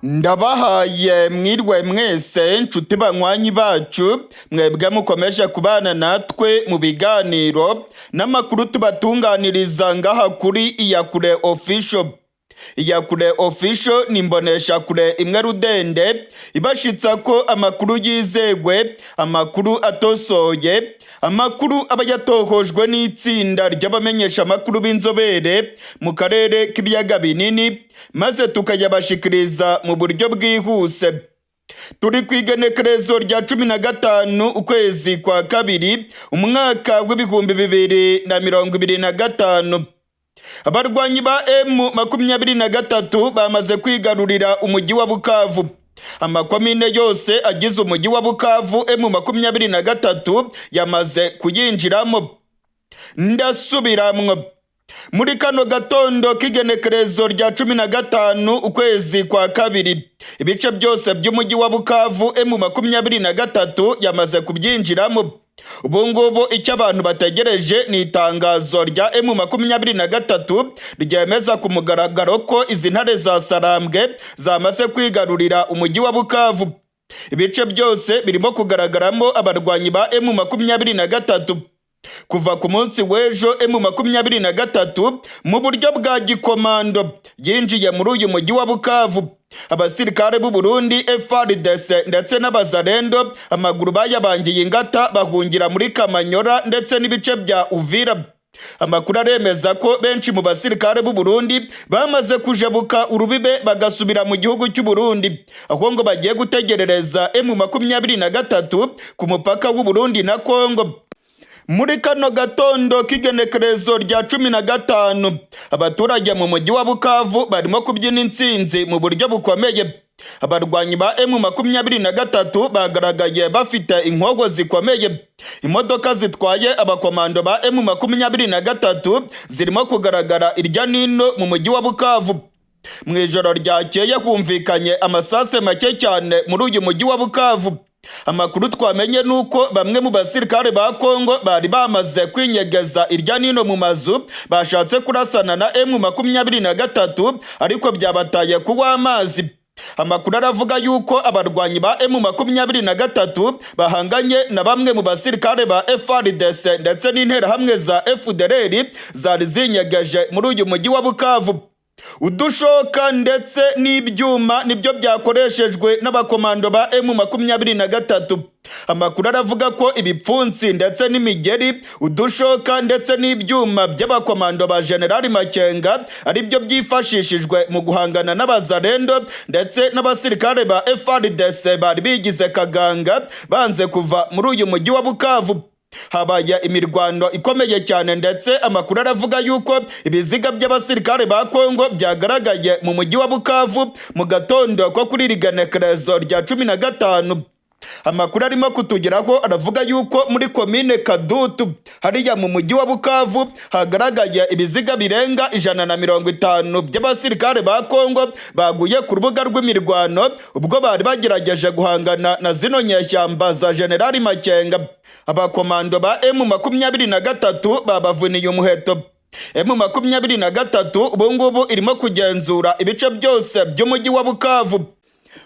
Ndabahaye mwirwe mwese nshuti banywanyi bacu mwebwe mukomeje kubana natwe mu biganiro n'amakuru tubatunganiriza ngaha kuri iyakure official. Iyakure official ni imbonesha kure imwe rudende ibashitsa ko amakuru yizegwe, amakuru atosoye, amakuru aba yatohojwe n'itsinda ry'abamenyesha amakuru b'inzobere mu karere k'ibiyaga binini maze tukayabashikiriza mu buryo bwihuse. Turi ku igenekerezo rya 15 ukwezi kwa kabiri umwaka w'ibihumbi 2025. Abarwanyi ba M23 bamaze kwigarurira umujyi wa Bukavu. Amakomine yose agize umujyi wa Bukavu M23 yamaze kuyinjiramo. Ndasubiramwo. Muri kano gatondo k'igenekerezo rya 15 ukwezi kwa kabiri ibice byose by'umujyi wa Bukavu M23 yamaze kubyinjiramo. Ubungubu icyo abantu bategereje ni itangazo rya M23 ryemeza ku mugaragaro ko izi ntare za Sarambwe zamaze kwigarurira umujyi wa Bukavu. Ibice byose birimo kugaragaramo abarwanyi ba M23. Kuva ku munsi w'ejo M23 mu buryo bwa Gikomando yinjiye muri uyu mujyi wa Bukavu. Abasirikare b'u Burundi FARDC ndetse n'abazarendo amaguru bayabangiye ingata bahungira muri Kamanyora ndetse n'ibice bya Uvira. Amakuru aremeza ko benshi mu basirikare b'u Burundi bamaze kujebuka urubibe bagasubira mu gihugu cy'u Burundi, aho ngo bagiye gutegerereza M23 ku mupaka w'u Burundi na Kongo. Muri kano gatondo k'igenekerezo rya 15 abaturage mu mujyi wa Bukavu barimo kubyina intsinzi mu buryo bukomeye. Abarwanyi ba M23 bagaragaye bafite inkogo zikomeye. Imodoka zitwaye abakomando ba M23 zirimo kugaragara irya nino mu mujyi wa Bukavu. Mu ijoro ryakeye humvikanye amasase make cyane muri uyu mujyi wa Bukavu. Amakuru twamenye nuko bamwe mu basirikare ba Kongo bari bamaze kwinyegeza irya nino mu mazu bashatse kurasana na M23 ariko byabataye kuwa amazi. Amakuru aravuga yuko abarwanyi ba M23 bahanganye na bamwe mu basirikare ba FARDC ndetse n'interahamwe za FDLR zari zinyegeje muri uyu mujyi wa Bukavu. Udushoka ndetse n'ibyuma nibyo byakoreshejwe n'abakomando ba M23. Amakuru aravuga ko ibipfunsi ndetse n'imigeri, udushoka ndetse n'ibyuma by'abakomando ba General Makenga ari byo byifashishijwe mu guhangana n'abazarendo ndetse n'abasirikare ba FARDC bari bigize kaganga banze kuva muri uyu mujyi wa Bukavu. Habaye imirwano ikomeye cyane ndetse amakuru aravuga yuko ibiziga by'abasirikare ba Kongo byagaragaye mu mujyi wa Bukavu mu gatondo ko kuri igenekerezo rya 15. Amakuru arimo kutugeraho aravuga yuko muri komine Kadutu hariya mu mujyi wa Bukavu hagaragaye ibiziga birenga 150 by'abasirikare ba Kongo baguye ku rubuga rw'imirwano ubwo bari bagerageje guhangana na zino nyeshyamba za General Makenga. Abakomando ba M23 babavuniye umuheto. M23 ubungubu irimo kugenzura ibice byose by'umujyi wa Bukavu.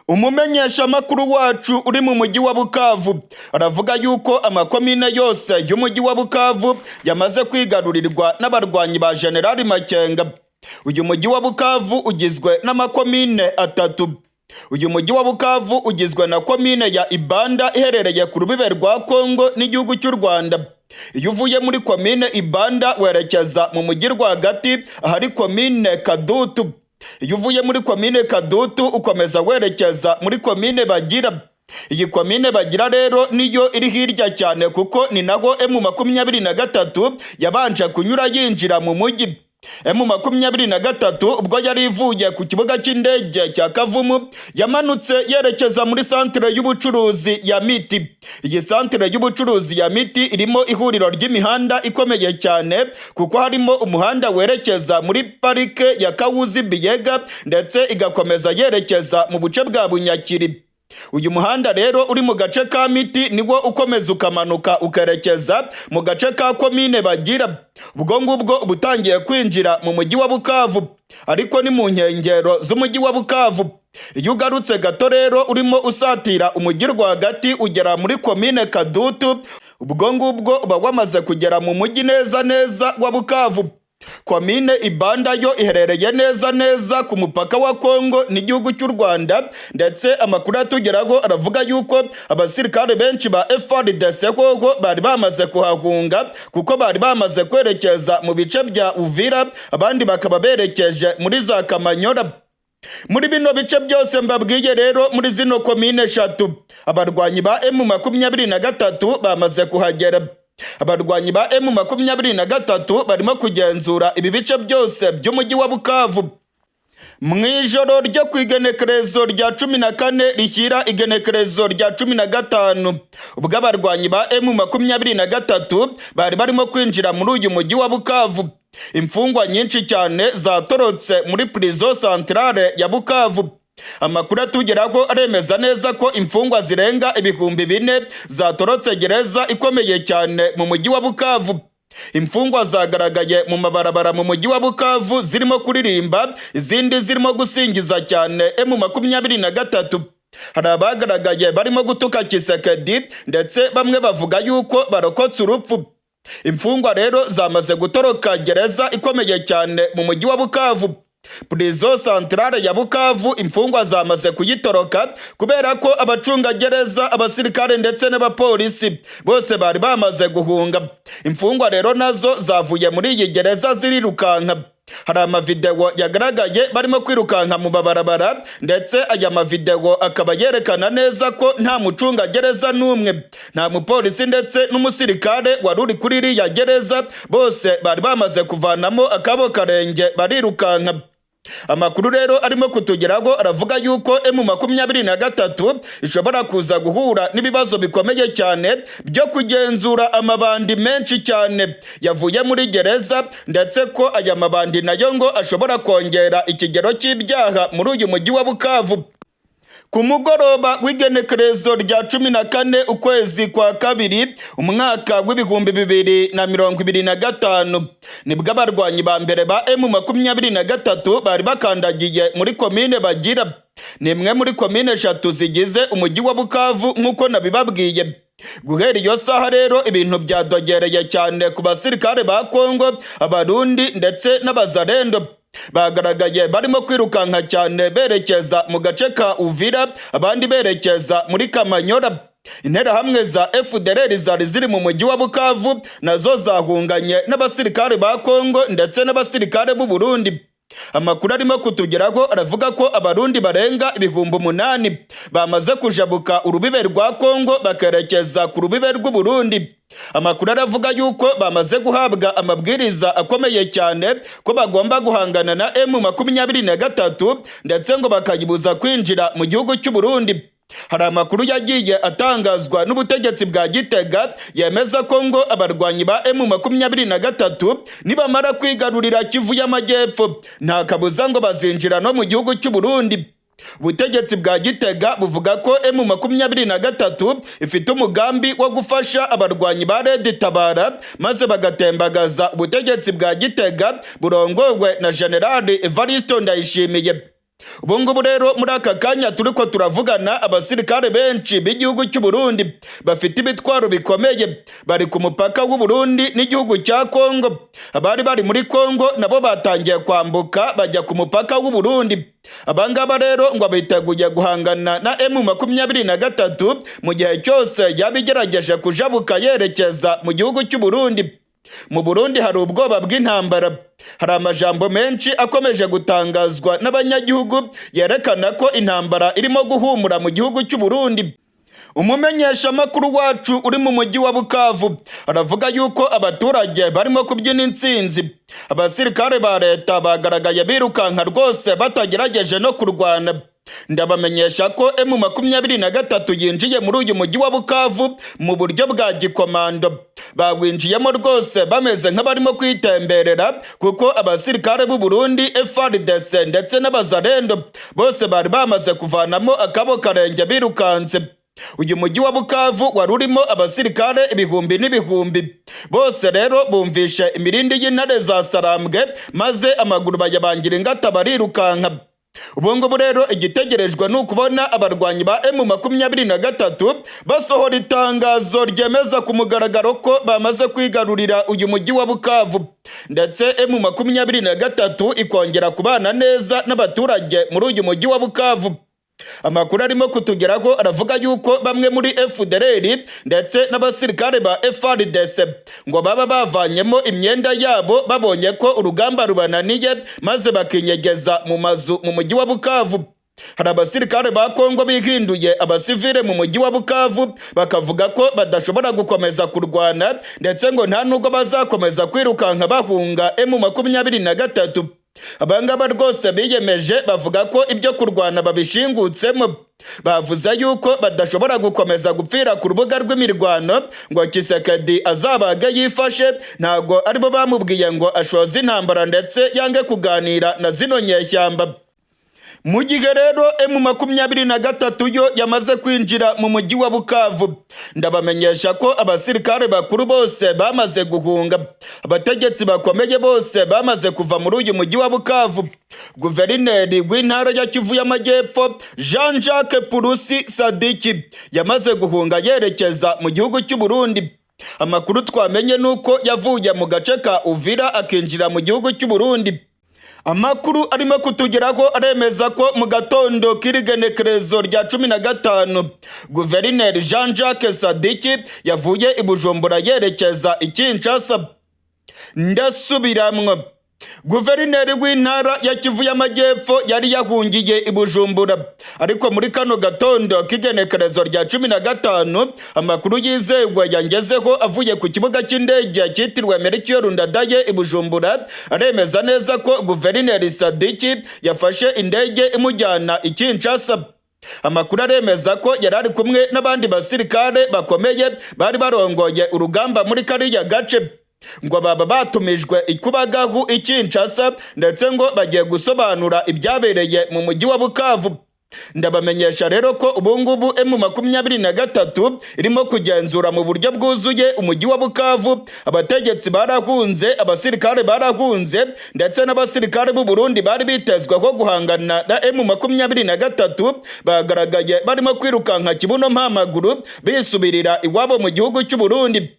Umumenyesha makuru wacu uri mu mujyi wa Bukavu aravuga yuko amakomine yose y'umujyi wa Bukavu yamaze kwigarurirwa n'abarwanyi ba General Makenga. Uyu mujyi wa Bukavu ugizwe n'amakomine atatu. Uyu mujyi wa Bukavu ugizwe na komine ya Ibanda iherereye ku rubibe rwa Kongo n'igihugu cy'u Rwanda. Iyo uvuye muri komine Ibanda werekeza mu mujyi rwagati ahari komine Kadutu. Iyo uvuye muri komine Kadutu ukomeza werekeza muri komine Bagira. Iyi komine Bagira rero niyo iri hirya cyane kuko ni naho M23 yabanje kunyura yinjira mu mujyi. M23 ubwo yari ivuye ku kibuga cy'indege cya Kavumu yamanutse yerekeza muri centre y'ubucuruzi ya Miti. Iyi centre y'ubucuruzi ya Miti irimo ihuriro ry'imihanda ikomeye cyane kuko harimo umuhanda werekeza muri parike ya Kawuzi Biyega ndetse igakomeza yerekeza mu buce bwa Bunyakiri. Uyu muhanda rero uri mu gace ka Miti niwo ukomeza ukamanuka ukerekeza mu gace ka komine Bagira. Ubwo ngubwo ubutangiye kwinjira mu mujyi wa Bukavu, ariko ni mu nkengero z'umujyi wa Bukavu. Iyo ugarutse gato rero urimo usatira umujyi rwagati ugera muri komine Kadutu, ubwo ngubwo uba wamaze kugera mu mujyi neza neza wa Bukavu. Komine Ibanda yo iherereye neza neza ku mupaka wa Kongo n'igihugu cy'u Rwanda, ndetse amakuru atugeraho aravuga yuko abasirikare benshi ba FARDC koko bari bamaze kuhahunga, kuko bari bamaze kwerekeza mu bice bya Uvira, abandi bakaba berekeje muri za Kamanyora. Muri bino bice byose mbabwiye rero muri zino komine eshatu, abarwanyi ba M23 bamaze kuhagera. Abarwanyi ba M23 barimo kugenzura ibi bice byose by'umujyi wa Bukavu. Mu ijoro ryo ku igenekerezo rya 14 rishyira igenekerezo rya 15, ubwo abarwanyi ba M23 bari barimo kwinjira muri uyu mujyi wa Bukavu, imfungwa nyinshi cyane zatorotse muri prison centrale ya Bukavu. Amakuru atugeraho aremeza neza ko imfungwa zirenga 4,000 zatorotse gereza ikomeye cyane mu mujyi wa Bukavu. Imfungwa zagaragaye mu mabarabara mu mujyi wa Bukavu zirimo kuririmba, izindi zirimo gusingiza cyane M23. Hari abagaragaye barimo gutuka Kisekedi, ndetse bamwe bavuga yuko barokotse urupfu. Imfungwa rero zamaze gutoroka gereza ikomeye cyane mu mujyi wa Bukavu. Prison centrale ya Bukavu imfungwa zamaze kuyitoroka kubera ko abacungagereza, abasirikare ndetse n'abapolisi bose bari bamaze guhunga. Imfungwa rero nazo zavuye muri iyi gereza zirirukanka. Hari amavideo yagaragaye barimo kwirukanka mu babarabara, ndetse aya mavideo akaba yerekana neza ko nta mucungagereza n'umwe, nta mupolisi ndetse n'umusirikare wari uri kuri iriya gereza, bose bari bamaze kuvanamo akabo karenge barirukanka. Amakuru rero arimo kutugeraho aravuga yuko M23 ishobora kuza guhura n'ibibazo bikomeye cyane byo kugenzura amabandi menshi cyane yavuye muri gereza, ndetse ko aya mabandi nayo ngo ashobora kongera ikigero cy'ibyaha muri uyu mujyi wa Bukavu. Ku mugoroba w'igenekerezo rya 14 ukwezi kwa kabiri umwaka w'2025 nibwo abarwanyi ba mbere ba M23 bari bakandagiye muri komine Bagira, ni imwe muri komine eshatu zigize umujyi wa Bukavu nk'uko nabibabwiye. Guhera iyo saha rero ibintu byadogereye cyane ku basirikare ba Kongo, Abarundi ndetse n'Abazarendo. Bagaragaye barimo kwirukanka cyane berekeza mu gace ka Uvira, abandi berekeza muri Kamanyora. Interahamwe za FDLR zari ziri mu mujyi wa Bukavu nazo zahunganye n'abasirikare ba Kongo ndetse n'abasirikare b'u Burundi. Amakuru arimo kutugeraho aravuga ko Abarundi barenga 8,000 bamaze kujabuka urubibe rwa Kongo bakerekeza ku rubibe rw'u Burundi. Amakuru aravuga yuko bamaze guhabwa amabwiriza akomeye cyane ko bagomba guhangana na M23, ndetse ngo bakayibuza kwinjira mu gihugu cy'u Burundi. Hari amakuru yagiye atangazwa n'ubutegetsi bwa Gitega yemeza ko ngo abarwanyi ba M23 nibamara kwigarurira Kivu y'Amajyepfo nta kabuza ngo bazinjira no mu gihugu cy'u Burundi. Ubutegetsi bwa Gitega buvuga ko M23 ifite umugambi wo gufasha abarwanyi ba Red Tabara maze bagatembagaza ubutegetsi bwa Gitega burongowe na General Evariste Ndayishimiye. Ubu ngubu rero muri aka kanya turiko turavugana, abasirikare benshi b'igihugu cy'u Burundi bafite ibitwaro bikomeye bari ku mupaka w'u Burundi n'igihugu cya Kongo. Abari bari muri Kongo nabo batangiye kwambuka bajya ku mupaka w'u Burundi. Abangaba rero ngo biteguye guhangana na M23 mu gihe cyose yabigerageje kujabuka yerekeza mu gihugu cy'u Burundi. Mu Burundi hari ubwoba bw'intambara. Hari amajambo menshi akomeje gutangazwa n'abanyagihugu yerekana ko intambara irimo guhumura mu gihugu cy'u Burundi. Umumenyesha makuru wacu uri mu mujyi wa Bukavu aravuga yuko abaturage barimo kubyina intsinzi. Abasirikare ba leta bagaragaye birukanka rwose batagerageje no kurwana. Ndabamenyesha ko M23 yinjiye muri uyu mujyi wa Bukavu mu buryo bwa Gikomando. Bawinjiyemo rwose bameze nk'abarimo kwitemberera, kuko abasirikare b'u Burundi, FARDC ndetse n'Abazarendo bose bari bamaze kuvanamo akabo karenge birukanse. Uyu mujyi wa Bukavu wari urimo abasirikare ibihumbi n'ibihumbi. Bose rero bumvishe imirindi y'intare za Sarambwe maze amaguru bayabangira ingata barirukanka. ubu ngubu rero igitegerejwe ni ukubona abarwanyi ba M23 basohora itangazo ryemeza ku mugaragaro ko bamaze kwigarurira uyu mujyi wa Bukavu, ndetse M23 ikongera kubana neza n'abaturage muri uyu mujyi wa Bukavu. Amakuru arimo kutugeraho aravuga yuko bamwe muri FDLR ndetse n'abasirikare ba FARDC ngo baba bavanyemo imyenda yabo babonye ko urugamba rubananiye maze bakinyegeza mu mazu mu mujyi wa Bukavu. Hari abasirikare ba Kongo bihinduye abasivile mu mujyi wa Bukavu bakavuga ko badashobora gukomeza kurwana, ndetse ngo nta nubwo bazakomeza kwirukanka bahunga M23. Abangaba rwose biyemeje bavuga ko ibyo kurwana babishingutsemo. Bavuze yuko badashobora gukomeza gupfira ku rubuga rw'imirwano ngo Kisekedi azabaga yifashe, ntago aribo bamubwiye ngo ashoze intambara ndetse yange kuganira na zino nyeshyamba. Mu gihe rero M23 yo yamaze kwinjira mu mujyi wa Bukavu, ndabamenyesha ko abasirikare bakuru bose bamaze guhunga, abategetsi bakomeye bose bamaze kuva muri uyu mujyi wa Bukavu. Guverineri w'intara ya Kivu y'Amajyepfo Jean-Jacques Purusi Sadiki yamaze guhunga yerekeza mu gihugu cy'u Burundi. Amakuru twamenye nuko yavuye mu gace ka Uvira akinjira mu gihugu cy'u Burundi. Amakuru arimo kutugeraho aremeza ko mu gatondo k'irigenekerezo rya 15 Guverineri Jean-Jacques Sadiki yavuye i Bujumbura yerekeza i Kinshasa. Ndasubiramwo, Guverineri w'intara ya Kivu y'Amajyepfo yari yahungiye i Bujumbura, ariko muri kano gatondo k'igenekerezo rya 15 amakuru yizewe yangezeho avuye ku kibuga cy'indege cyitiriwe Melchior Ndadaye i Bujumbura aremeza neza ko Guverineri Sadiki yafashe indege imujyana i Kinshasa. Amakuru aremeza ko yari ari kumwe n'abandi basirikare bakomeye bari barongoye urugamba muri kariya gace, ngo baba batumijwe ikubagahu i Kinshasa, ndetse ngo bagiye gusobanura ibyabereye mu mujyi wa Bukavu. Ndabamenyesha rero ko ubungubu M23 irimo kugenzura mu buryo bwuzuye umujyi wa Bukavu. Abategetsi barahunze, abasirikare barahunze, ndetse n'abasirikare b'u Burundi bari bitezweho guhangana na M23 bagaragaye barimo kwirukanka kibuno mpamaguru bisubirira iwabo mu gihugu cy'u Burundi.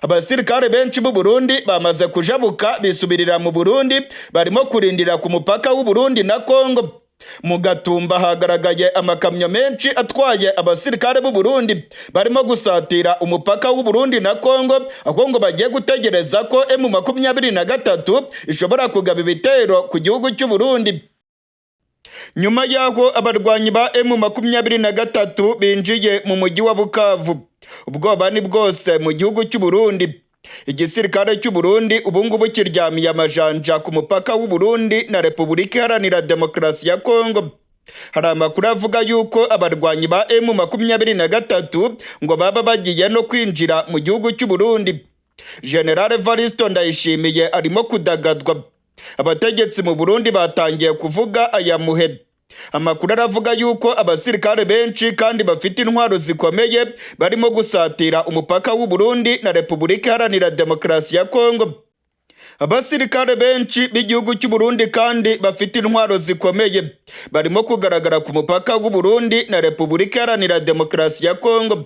Abasirikare benshi b'u Burundi bamaze kujabuka bisubirira mu Burundi, barimo kurindira ku mupaka w'u Burundi na Kongo. Mu Gatumba hagaragaye amakamyo menshi atwaye abasirikare b'u Burundi barimo gusatira umupaka w'u Burundi na Kongo, aho ngo bagiye gutegereza ko M23 ishobora kugaba ibitero ku gihugu cy'u Burundi. Nyuma yaho abarwanyi ba M23 binjiye mu mujyi wa Bukavu, ubwoba ni bwose mu gihugu cy'u Burundi. Igisirikare cy'u Burundi ubungubu kiryamiye amajanja ku mupaka w'u Burundi na Repubulika Iharanira Demokarasi ya Kongo. Hari amakuru avuga yuko abarwanyi ba M23 ngo baba bagiye no kwinjira mu gihugu cy'u Burundi. General Evaristo Ndayishimiye arimo kudagadwa. Abategetsi mu Burundi batangiye kuvuga aya muhe. Amakuru aravuga yuko abasirikare benshi kandi bafite intwaro zikomeye barimo gusatira umupaka w'u Burundi na Repubulika Iharanira Demokarasi ya Kongo. Abasirikare benshi b'igihugu cy'u Burundi kandi bafite intwaro zikomeye barimo kugaragara ku mupaka w'u Burundi na Repubulika Iharanira Demokarasi ya Kongo.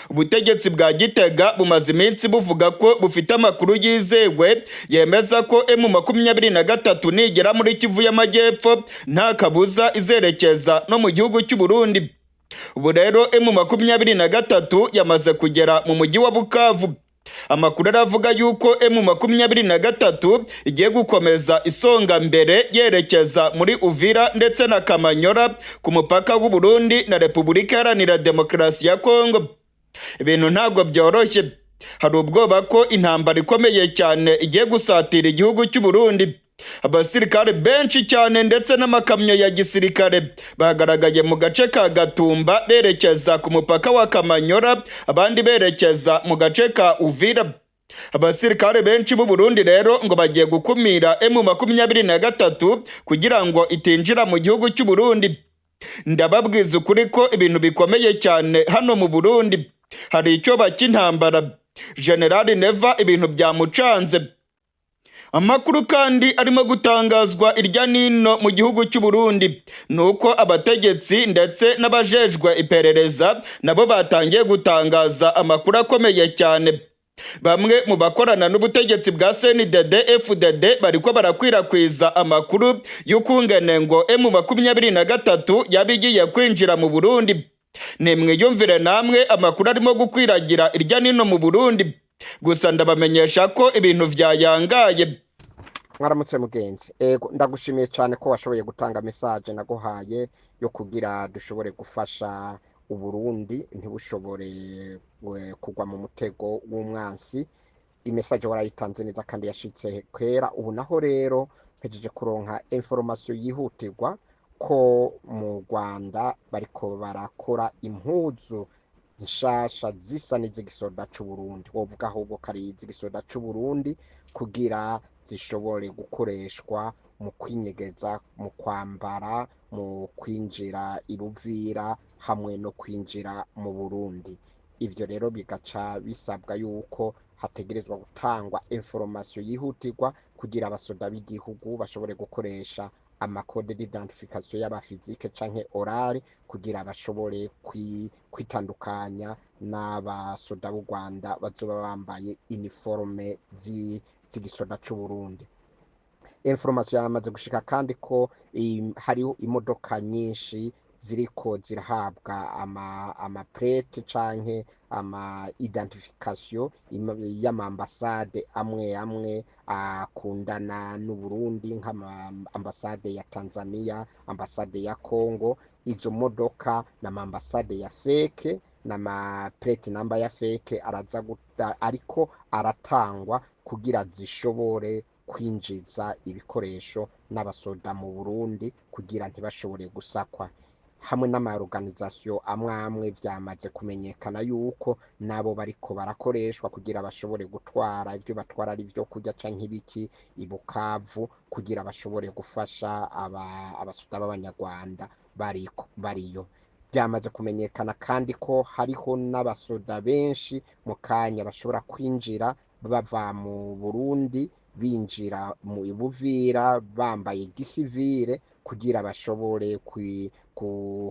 Ubutegetsi bwa Gitega bumaze iminsi buvuga ko bufite amakuru yizewe yemeza ko M23 nigera muri Kivu y'Amajyepfo nta kabuza izerekeza no mu gihugu cy'u Burundi. Ubu rero M23 yamaze kugera mu mujyi wa Bukavu. Amakuru aravuga yuko M23 igiye gukomeza isonga mbere yerekeza muri Uvira ndetse na Kamanyora ku mupaka w'u Burundi na Repubulika Iharanira Demokarasi ya Kongo. Ibintu ntabwo byoroshye. Hari ubwoba ko intambara ikomeye cyane igiye gusatira igihugu cy'u Burundi. Abasirikare benshi cyane ndetse n'amakamyo ya gisirikare bagaragaye mu gace ka Gatumba berekeza ku mupaka wa Kamanyora, abandi berekeza mu gace ka Uvira. Abasirikare benshi b'u Burundi rero ngo bagiye gukumira M23 kugira ngo itinjira mu gihugu cy'u Burundi. Ndababwiza ukuri ko ibintu bikomeye cyane hano mu Burundi. Hari icyo bakintambara. General Neva ibintu byamucanze. Amakuru kandi arimo gutangazwa irya nino mu gihugu cy'u Burundi nuko abategetsi ndetse n'abajejwe iperereza nabo batangiye gutangaza amakuru akomeye cyane. Bamwe mu bakorana n'ubutegetsi bwa CNDD FDD bariko barakwirakwiza amakuru y'ukungene ngo M23 yabigiye kwinjira mu Burundi. Nemwe yumvire namwe amakuru arimo gukwiragira irya nino mu Burundi. Gusa ndabamenyesha ko ibintu vyayangaye. Mwaramutse mugenzi, ndagushimiye cyane ko washoboye gutanga message naguhaye yo kugira dushobore gufasha Uburundi ntibushobore kugwa mu mutego w'umwansi. Imessage warayitanze neza kandi yashitse kwera. Ubu naho rero mpejeje kuronka information yihutirwa ko mu Rwanda bariko barakora impuzu nshasha zisa n'izigisoda c'u Burundi. Wovuga ahubwo kari izigisoda c'u Burundi kugira zishobore gukoreshwa mu kwinyegeza, mu kwambara, mu kwinjira ibuvira hamwe no kwinjira mu Burundi. Ivyo rero bigaca bisabwa yuko hategerezwa gutangwa information yihutirwa kugira abasoda b'igihugu bashobore gukoresha amakode d'identification y'abafizike canke orale kugira bashobore kwitandukanya n'abasoda b'u Rwanda bazoba bambaye uniforme z'igisoda c'u Burundi. Information yamaze gushika kandi ko hariho imodoka nyinshi ziriko zirahabwa ama plate canke ama identification y'amambasade amwe akundana n'u Burundi nk'amambasade ya Tanzania, ambasade ya Congo. Izo modoka n'amambasade ya fake n'ama plate number ya fake araza ariko aratangwa kugira zishobore kwinjiza ibikoresho n'abasoda mu Burundi kugira ntibashobore gusakwa. Hamwe n'amaorganisation amwe vyamaze kumenyekana yuko nabo bariko barakoreshwa kugira bashobore gutwara ivyo batwara ari vyo kurya canke ibiki i Bukavu kugira bashobore gufasha abasoda b'abanyarwanda bariyo. Byamaze kumenyekana kandi ko hariho n'abasoda benshi mu kanya bashobora kwinjira bava mu Burundi binjira mu ibuvira bambaye gisivile kugira bashobore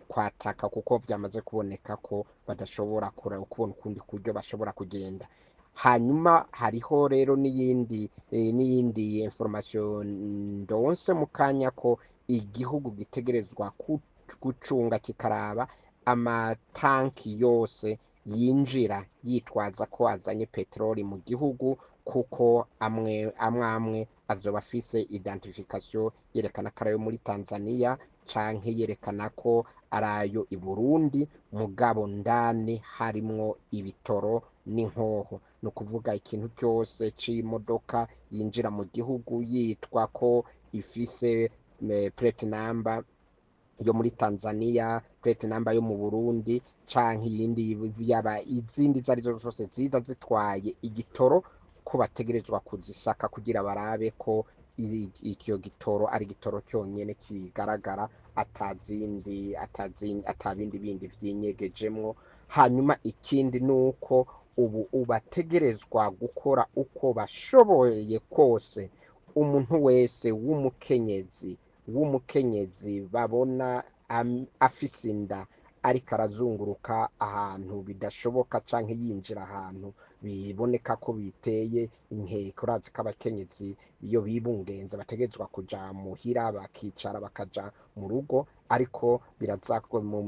kwataka, kuko byamaze kuboneka ko badashobora kubona ukundi kuryo bashobora kugenda. Hanyuma hariho rero n'iyindi information ndonse mu kanya ko igihugu gitegerezwa gucunga kikaraba amatanki yose yinjira yitwaza ko azanye peteroli mu gihugu, kuko amwe azoba afise identification yerekana ko arayo muri Tanzania canke yerekana ko arayo i Burundi, mugabo ndani harimwo ibitoro n'inkoho. No kuvuga ikintu cyose c'imodoka yinjira mu gihugu yitwa ko ifise plate number yo muri Tanzania, plate number yo mu Burundi canke iyindi yaba izindi zarizo zose ziza zitwaye igitoro, ko bategerezwa kuzisaka kugira barabe ko icyo gitoro ari gitoro cyonyene kigaragara atabindi bindi vyinyegejemwo. Hanyuma ikindi nuko ubu bategerezwa gukora uko bashoboye kose umuntu wese w'umukenyezi babona afise inda ariko arazunguruka ahantu bidashoboka canke yinjira ahantu biboneka ko biteye inkeke. Urazi ko abakenyezi iyo bibungenze bategezwa kuja muhira bakicara bakaja mu rugo, ariko biraza mu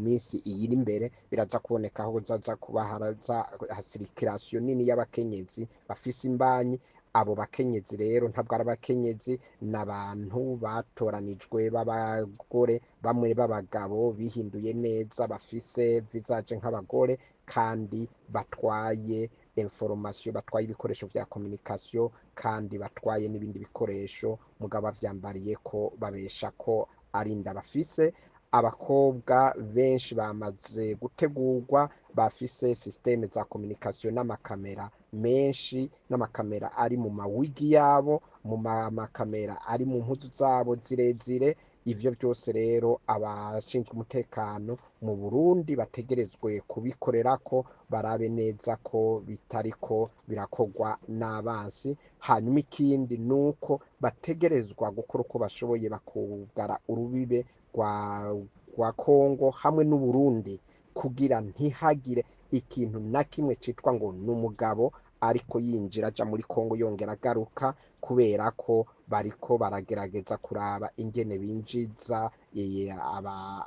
minsi iyiri imbere biraza kuboneka aho zaza kuba haraza circulation nini y'abakenyezi bafise imbanyi. Abo bakenyezi rero ntabwo ari abakenyezi, n'abantu batoranijwe b'abagore bamwe b'abagabo bihinduye neza bafise visage nk'abagore kandi batwaye information, batwaye ibikoresho vya communication kandi batwaye n'ibindi bikoresho mugabo bavyambariye ko babesha ko ari inda bafise. Abakobwa benshi bamaze gutegurwa bafise systeme za communication n'amakamera menshi, n'amakamera ari mu mawigi yabo, mu makamera ari mu mpuzu zabo zirezire, ivyo byose rero abashinzwe umutekano mu Burundi bategerezwe kubikorerako barabe neza ko bitariko birakogwa n'abansi. Hanyuma ikindi nuko bategerezwa gukora uko bashoboye bakugara urubibe rwa Kongo hamwe n'Uburundi kugira ntihagire ikintu na kimwe citwa ngo n'umugabo ariko yinjira aja muri Kongo yongera agaruka, kubera ko bariko baragerageza kuraba ingene binjiza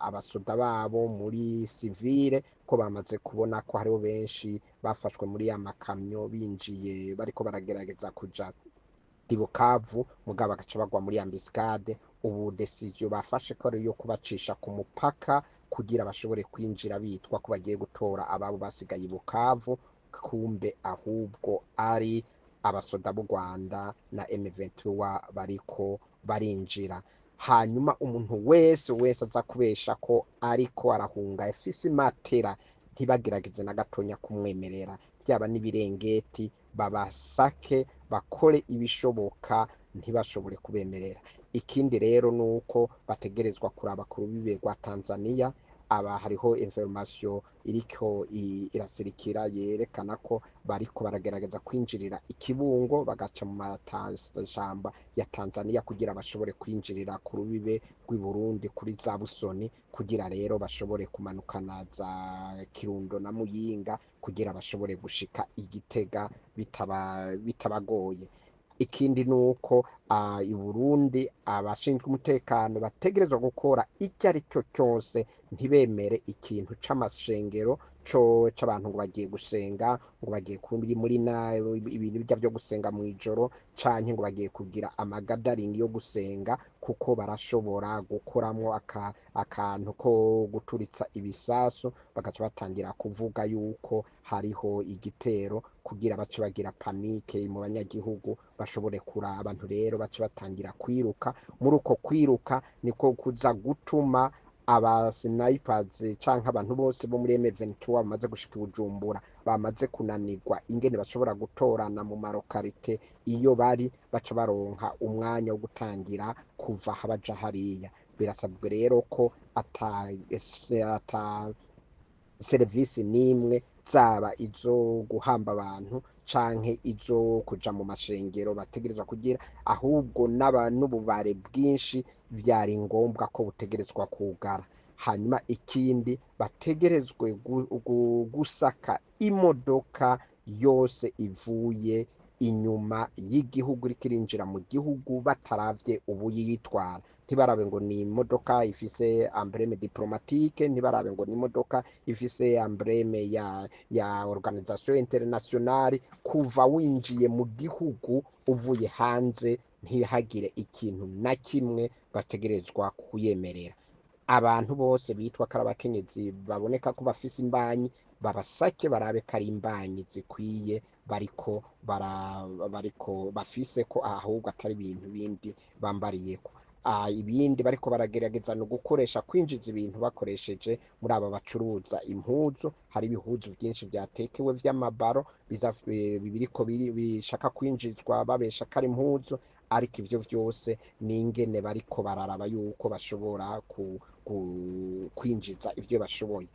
abasoda babo muri sivile, ko bamaze kubona ko hariho benshi bafashwe muri ya makamyo binjiye bariko baragerageza kuja i Bukavu mugabo bagaca bagwa muri ambiscade. Ubu decision bafashe ko ari yo kubacisha ku mupaka kugira bashobore kwinjira bitwa ko bagiye gutora ababo basigaye i Bukavu, kumbe ahubwo ari abasoda b'u Rwanda na M23 bariko barinjira. Hanyuma umuntu wese aza kubesha ko ariko arahunga afise imatera ntibagerageze na gatonya kumwemerera, byaba n'ibirengeti babasake bakore ibishoboka ntibashobore kubemerera. Ikindi rero nuko bategerezwa kuraba ku rubibe rwa Tanzania. Hariho information iriko irasirikira yerekana ko bariko baragerageza kwinjirira ikibungo bagaca mu matashamba ya Tanzania kugira bashobore kwinjirira ku rubibe rw'i Burundi kuri za Busoni, kugira rero bashobore kumanukana za Kirundo na Muyinga kugira bashobore gushika Igitega bitabagoye. Ikindi nuko i Burundi abashinzwe umutekano bategerezwa gukora icyo ari cyo cyose ntibemere ikintu c'amashengero c'abantu ngo bagiye gusenga, ngo bagiye muri ibintu bijya byo gusenga mu ijoro, canke ngo bagiye kugira amagadaringi yo gusenga, kuko barashobora gukoramwo akantu ko guturitsa ibisasu bagaca batangira kuvuga yuko hariho igitero kugira bace bagira panike mu banyagihugu bashobore kuraba. Abantu rero bace batangira kwiruka, muri uko kwiruka niko kuza gutuma abasnipers canke abantu bose bo muri M23 bamaze gushika i Bujumbura bamaze kunanirwa ingene bashobora gutorana mu marokarite iyo bari, baca baronka umwanya wo gutangira kuva baja hariya. Birasabwe rero ko ata serivisi n'imwe zaba izo guhamba abantu canke izo kuja mu mashengero bategerezwa kugira, ahubwo n'ububare bwinshi byari ngombwa ko butegerezwa kugara. Hanyuma ikindi bategerezwe gusaka imodoka yose ivuye inyuma y'igihugu iriko irinjira mu gihugu bataravye ubu yitwara. Ntibarabe ngo ni imodoka ifise embleme diplomatique, ntibarabe ngo ni imodoka ifise embleme ya organisation internationale. Kuva winjiye mu gihugu uvuye hanze ntihagire ikintu na kimwe bategerezwa kuyemerera. Abantu bose bitwa ko ari abakenyezi baboneka ko bafise imbanyi babasake barabe ko ari imbanyi zikwiye bariko bafise, ko ahubwo atari ibintu bindi bambariyeko. Ibindi bariko baragerageza no gukoresha kwinjiza ibintu bakoresheje muri aba bacuruza impuzu. Hari ibihuzu byinshi byatekewe vy'amabaro biriko bishaka kwinjizwa babesha kari impuzu, ariko ivyo vyose ni ingene bariko bararaba yuko bashobora kwinjiza ivyo bashoboye.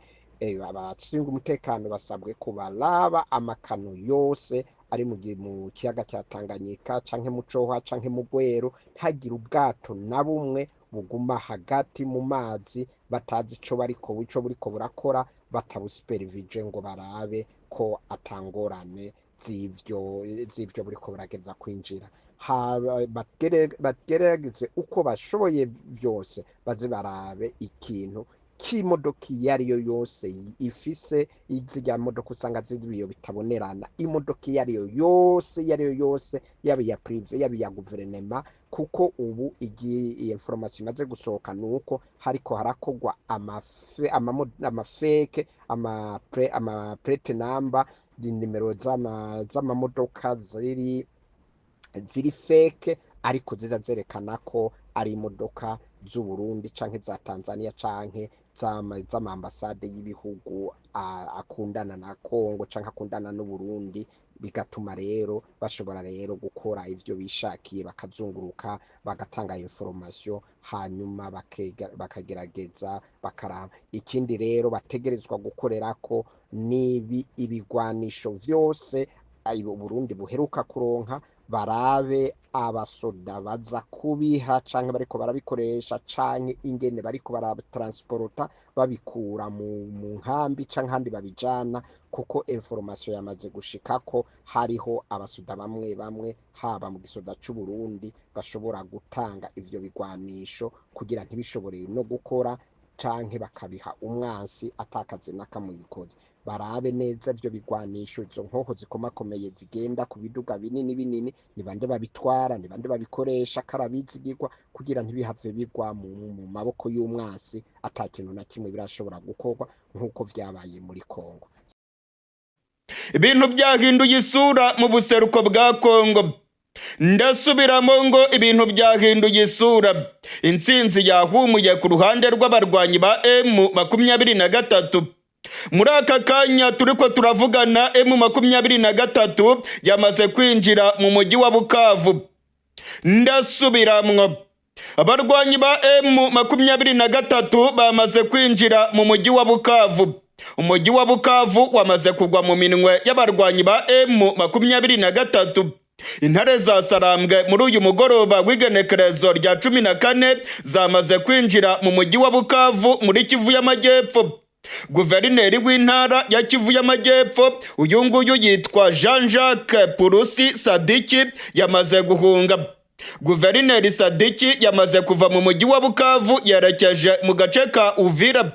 Abashinzwe umutekano basabwe ko baraba amakano yose ari mu kiyaga cya Tanganyika canke mu Coha canke mu Rweru, ntagire ubwato na bumwe buguma hagati mu mazi batazi ico buriko burakora, batabusupervije ngo barabe ko atangorane z'ivyo buriko burageza kwinjira. Bagerageze uko bashoboye byose baze barabe ikintu k'imodoka iyo ari yo yose ifise izirya modoka usanga z'ibiyo bitabonerana, imodoka iyo ari yo yose yaba iya prive yaba iya guverinema, kuko ubu iyi information imaze gusohoka nuko hariko harakogwa amafeke amaplate number, nimero z'amamodoka ziri feke, ariko ziza zerekana ko ari imodoka z'u Burundi canke za Tanzania canke z'amambasade y'ibihugu akundana na Kongo canke akundana n'u Burundi, bigatuma rero bashobora rero gukora ivyo bishakiye, bakazunguruka bagatanga information, hanyuma bakagerageza bakaraba. Ikindi rero bategerezwa gukorerako nibi ibigwanisho vyose Burundi buheruka kuronka, barabe abasoda baza kubiha canke bariko barabikoresha canke ingene bariko baratransporta babikura mu nkambi canke handi babijana, kuko information yamaze gushikako hariho abasoda bamwe haba mu gisoda c'u Burundi bashobora gutanga ivyo bigwanisho kugira ntibishobore no gukora canke bakabiha umwansi atakaze n'akamubikoze. Barabe neza ivyo bigwanisho, izo nkoho zikomakomeye zigenda ku biduga binini, ni bande babitwara, ni bande babikoresha, karabizigirwa kugira ntibihave bigwa mu maboko y'umwansi atakintu na kimwe birashobora gukorwa nk'uko vyabaye muri Kongo. Ibintu byahinduye isura mu buseruko bwa Kongo. Ndasubiramo ngo ibintu byahinduye isura. Intsinzi yahumuye ku ruhande rw'abarwanyi ba M23. Muri aka kanya turiko turavugana, M23 yamaze kwinjira mu mujyi wa Bukavu. Ndasubiramwo, abarwanyi ba M23 bamaze kwinjira mu mujyi wa Bukavu. Umujyi wa Bukavu wamaze kugwa mu minwe y'abarwanyi ba M23. Intare za Sarambwe muri uyu mugoroba w'igenekerezo rya 14 zamaze kwinjira mu mujyi wa Bukavu muri Kivu y'Amajyepfo. Guverineri w'intara ya Kivu y'Amajyepfo uyu nguyu yitwa Jean-Jacques Purusi Sadiki yamaze guhunga. Guverineri Sadiki yamaze kuva mu mujyi wa Bukavu yerekeje mu gace ka Uvira.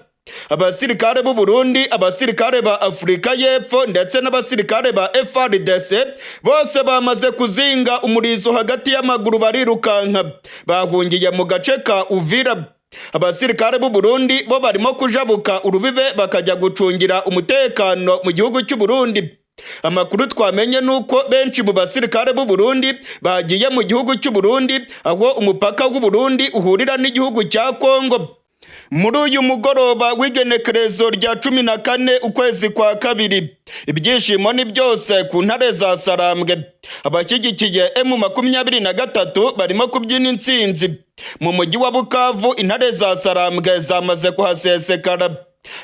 Abasirikare b'u Burundi, abasirikare ba Afrika y'Epfo ndetse n'abasirikare ba FARDC bose bamaze kuzinga umurizo hagati y'amaguru barirukanka, bahungiye mu gace ka Uvira. Abasirikare b'u Burundi bo barimo kujabuka urubibe bakajya gucungira umutekano mu gihugu cy'u Burundi. Amakuru twamenye nuko benshi mu basirikare b'u Burundi bagiye mu gihugu cy'u Burundi, aho umupaka w'u Burundi uhurira n'igihugu cya Kongo. Muri uyu mugoroba w'igenekerezo rya 14 ukwezi kwa kabiri, ibyishimo ni byose ku ntare za Sarambwe. Abashyigikiye M23 barimo kubyina intsinzi. Mu mujyi wa Bukavu intare za Sarambwe zamaze kuhasesekara.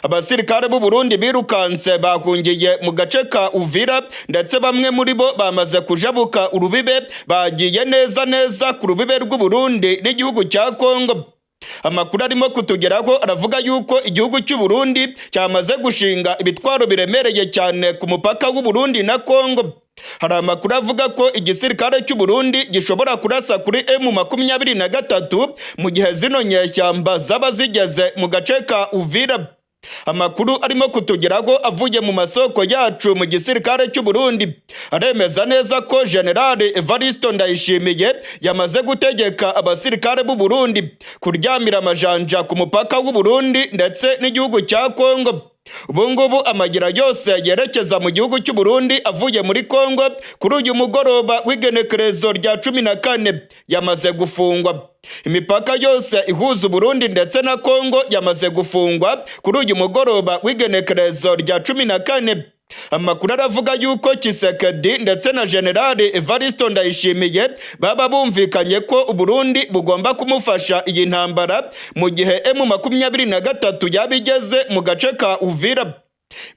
Abasirikare b'u Burundi birukanse bahungiye mu gace ka Uvira, ndetse bamwe muri bo bamaze kujabuka urubibe, bagiye neza ku rubibe rw'u Burundi n'igihugu cya Kongo. Amakuru arimo kutugeraho aravuga yuko igihugu cy'u Burundi cyamaze gushinga ibitwaro biremereye cyane ku mupaka w'u Burundi na Kongo. Hari amakuru avuga ko igisirikare cy'u Burundi gishobora kurasa kuri M23 mu gihe zino nyeshyamba zaba zigeze mu gace ka Uvira. Amakuru arimo kutugeraho avuye mu masoko yacu mu gisirikare cy'u Burundi aremeza neza ko General Evaristo Ndayishimiye yamaze gutegeka abasirikare b'u Burundi kuryamira amajanja ku mupaka w'u Burundi ndetse n'igihugu cya Kongo. Ubungubu amagira yose yerekeza mu gihugu cy'u Burundi avuye muri Kongo kuri uyu mugoroba w'igenekerezo rya 14 yamaze gufungwa. Imipaka yose ihuza Burundi ndetse na Kongo yamaze gufungwa kuri uyu mugoroba w'igenekerezo rya 14. Amakuru aravuga yuko Kisekedi ndetse na General Evaristo Ndayishimiye baba bumvikanye ko Burundi bugomba kumufasha iyi ntambara mu gihe M23 yabigeze mu gace ka Uvira.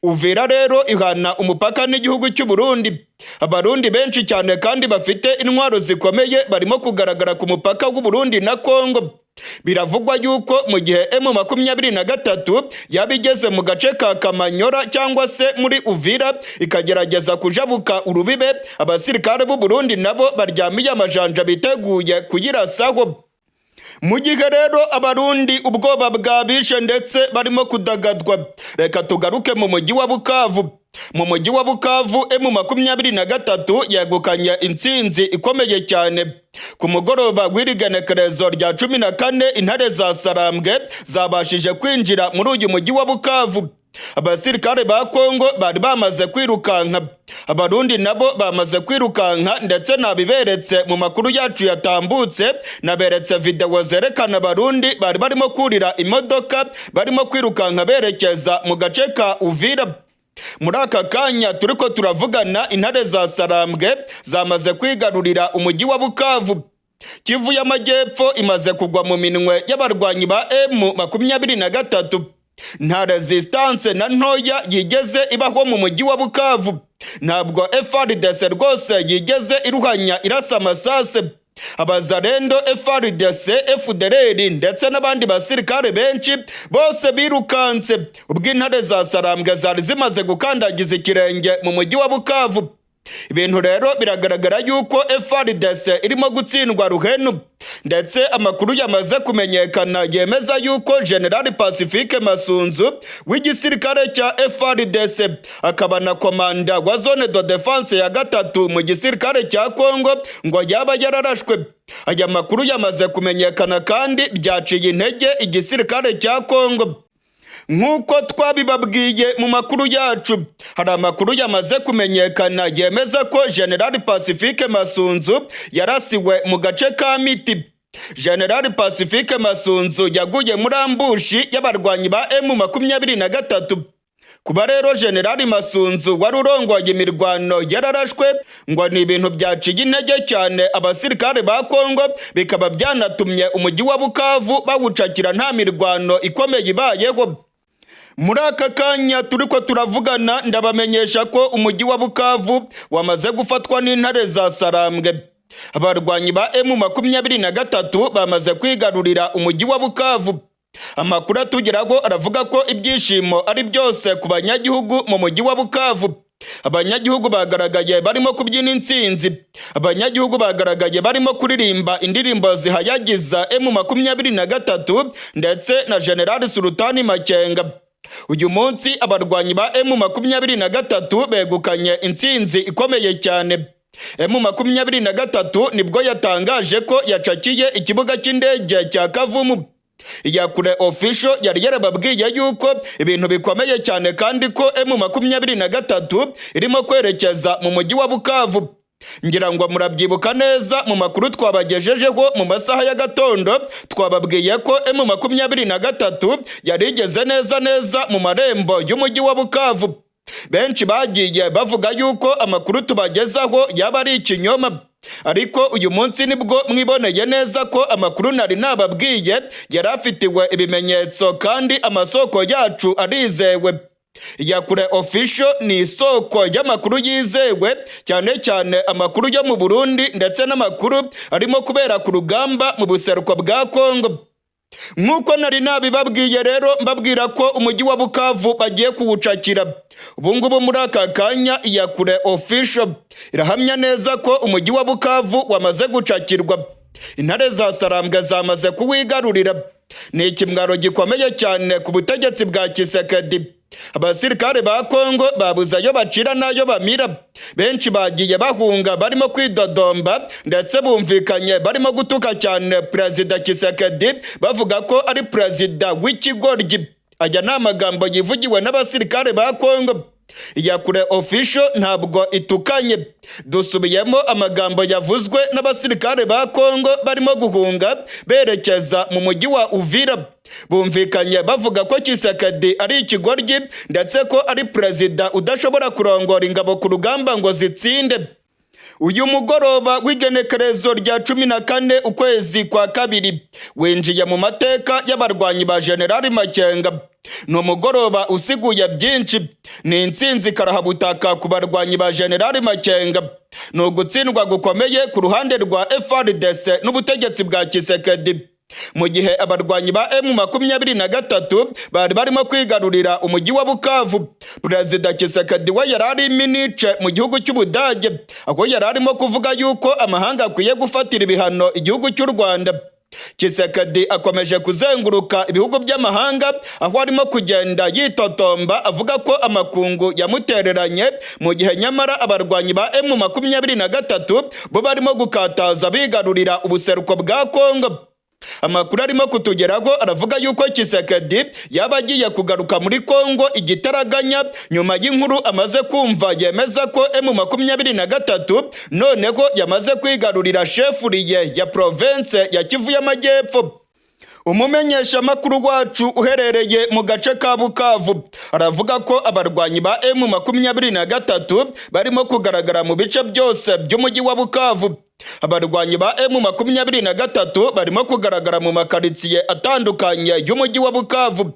Uvira rero ihana umupaka n'igihugu cy'u Burundi. Abarundi benshi cyane kandi bafite intwaro zikomeye barimo kugaragara ku mupaka w'u Burundi na Kongo. Biravugwa yuko mu gihe M23 yabigeze mu gace ka Kamanyora cyangwa se muri Uvira ikagerageza kujabuka urubibe, abasirikare b'u Burundi nabo baryamiye amajanja biteguye kuyirasaho. Mu gihe rero abarundi ubwoba bwabishe ndetse barimo kudagadwa, reka tugaruke mu mujyi wa Bukavu. Mu mujyi wa Bukavu M23 yegukanye intsinzi ikomeye cyane. Ku mugoroba w'irigenekerezo rya 14 intare za Sarambwe zabashije kwinjira muri uyu mujyi wa Bukavu. abasirikare ba Kongo bari bamaze kwirukanka, abarundi nabo bamaze kwirukanka, ndetse nabiberetse mu makuru yacu yatambutse, naberetse video zerekana abarundi bari barimo kurira imodoka barimo kwirukanka berekeza mu gace ka Uvira. Muri aka kanya turiko turavugana, intare za Sarambwe zamaze kwigarurira umujyi wa Bukavu. Kivu y'Amajyepfo imaze kugwa mu minwe y'abarwanyi ba M23. Nta resistance na ntoya yigeze ibaho mu mujyi wa Bukavu. Ntabwo FARDC rwose yigeze iruhanya irasa amasase. Abazarendo, FARDC, FDLR ndetse n'abandi basirikare benshi bose birukanse ubwo intare za Sarambwe zari zimaze gukandagiza ikirenge mu mujyi wa Bukavu. Ibintu rero biragaragara yuko FARDC irimo gutsindwa ruhenu, ndetse amakuru yamaze kumenyekana yemeza yuko General Pacifique Masunzu w'igisirikare cya FARDC akaba na komanda wa zone de defense ya 3 mu gisirikare cya Kongo ngo yaba yararashwe. Aya makuru yamaze kumenyekana kandi byaciye intege igisirikare cya Kongo. Nk'uko twabibabwiye mu makuru yacu, hari amakuru yamaze kumenyekana yemeza ko General Pacifique Masunzu yarasiwe mu gace ka Miti. General Pacifique Masunzu yaguye muri ambushi y'abarwanyi ba M23. Kuba rero General Masunzu wari urongoye imirwano yararashwe ngo ni ibintu byaciye intege cyane abasirikare ba Kongo, bikaba byanatumye umujyi wa Bukavu bawucakira nta mirwano ikomeye ibayeho. Muri aka kanya turiko turavugana, ndabamenyesha ko umujyi wa Bukavu wamaze gufatwa n'intare za Sarambwe. Abarwanyi ba M23 bamaze kwigarurira umujyi wa Bukavu. Amakuru atugeraho aravuga ko ibyishimo ari byose ku banyagihugu mu mujyi wa Bukavu. Abanyagihugu bagaragaye barimo kubyina intsinzi, abanyagihugu bagaragaye barimo kuririmba indirimbo zihayagiza M23 ndetse na General Sultani Makenga. Uyu munsi abarwanyi ba M23 begukanye intsinzi ikomeye cyane. M23 nibwo yatangaje ko yacakiye ikibuga cy'indege cya Kavumu. Iya Kure official yari yarababwiye yuko ibintu bikomeye cyane kandi ko M23 irimo kwerekeza mu mujyi wa Bukavu. Ngira ngo murabyibuka neza mu makuru twabagejejeho mu masaha ya gatondo, twababwiye ko M23 yari igeze neza mu marembo y'umujyi wa Bukavu. Benshi bagiye bavuga yuko amakuru tubagezaho yaba ari ikinyoma, ariko uyu munsi nibwo mwiboneye neza ko amakuru nari nababwiye yari afitiwe ibimenyetso kandi amasoko yacu arizewe. Iya Kure official ni isoko y'amakuru yizewe, cyane cyane amakuru yo mu Burundi ndetse n'amakuru arimo kubera ku rugamba mu buseruko bwa Kongo. Nk'uko nari nabibabwiye rero, mbabwira ko umujyi wa Bukavu bagiye kuwucakira. Ubungubu muri aka kanya Iya Kure official irahamya neza ko umujyi wa Bukavu wamaze gucakirwa. Intare za Sarambwe zamaze kuwigarurira. Ni ikimwaro gikomeye cyane ku butegetsi bwa Kisekedi. Abasirikare ba Kongo babuze ayo bacira n'ayo bamira. Benshi bagiye bahunga barimo kwidodomba, ndetse bumvikanye barimo gutuka cyane Perezida Kisekedi bavuga ko ari perezida w'ikigoryi. Aya ni amagambo yivugiwe n'abasirikare ba Kongo. Iya Kure official ntabwo itukanye. Dusubiyemo amagambo yavuzwe n'abasirikare ba Kongo barimo guhunga berekeza mu mujyi wa Uvira. Bumvikanye bavuga ko Kisekedi ari ikigoryi ndetse ko ari perezida udashobora kurongora ingabo ku rugamba ngo zitsinde. Uyu mugoroba w'igenekerezo rya 14 ukwezi kwa kabiri winjiye mu mateka y'abarwanyi ba General Makenga. Ni umugoroba usiguye byinshi. Ni intsinzi karahabutaka ku barwanyi ba General Makenga. Ni ugutsindwa gukomeye ku ruhande rwa FARDC n'ubutegetsi bwa Kisekedi. Mu gihe abarwanyi ba M23 bari barimo kwigarurira umujyi wa Bukavu, Perezida Kisekedi we yarari minice mu gihugu cy'Ubudage, aho yararimo kuvuga yuko amahanga akwiye gufatira ibihano igihugu cy'u Rwanda. Kisekedi akomeje kuzenguruka ibihugu by'amahanga, aho arimo kugenda yitotomba avuga ko amakungu yamutereranye, mu gihe nyamara abarwanyi ba M23 bo barimo gukataza bigarurira ubuseruko bwa Kongo. Amakuru arimo kutugeraho aravuga yuko Tshisekedi yaba agiye kugaruka muri Kongo igitaraganya nyuma y'inkuru amaze kumva yemeza ko M23 noneho yamaze kwigarurira shefuriye ya province ya Kivu y'Amajyepfo. Umumenyeshamakuru wacu uherereye mu gace ka Bukavu aravuga ko abarwanyi ba M23 barimo kugaragara mu bice byose by'umujyi wa Bukavu. Abarwanyi ba M23 barimo kugaragara mu makaritsiye atandukanye y'umujyi wa Bukavu.